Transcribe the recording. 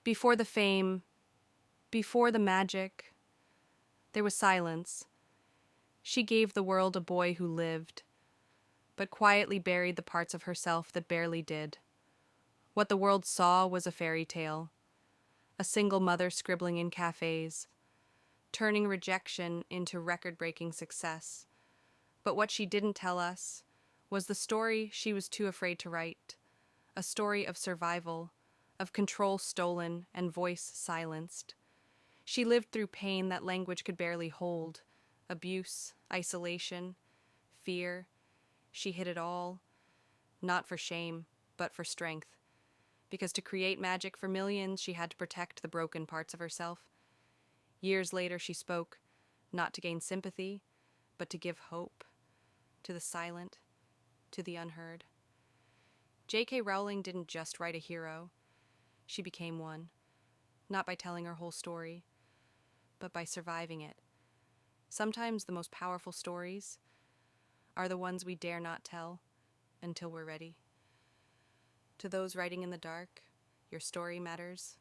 Before the fame, before the magic, there was silence. She gave the world a boy who lived, but quietly buried the parts of herself that barely did. What the world saw was a fairy tale, a single mother scribbling in cafes, turning rejection into record-breaking success. But what she didn't tell us was the story she was too afraid to write, a story of survival, of control stolen and voice silenced. She lived through pain that language could barely hold, abuse, isolation, fear. She hid it all, not for shame, but for strength. Because to create magic for millions, she had to protect the broken parts of herself. Years later, she spoke, not to gain sympathy, but to give hope, to the silent, to the unheard. J.K. Rowling didn't just write a hero. She became one, not by telling her whole story, but by surviving it. Sometimes the most powerful stories are the ones we dare not tell until we're ready. To those writing in the dark, your story matters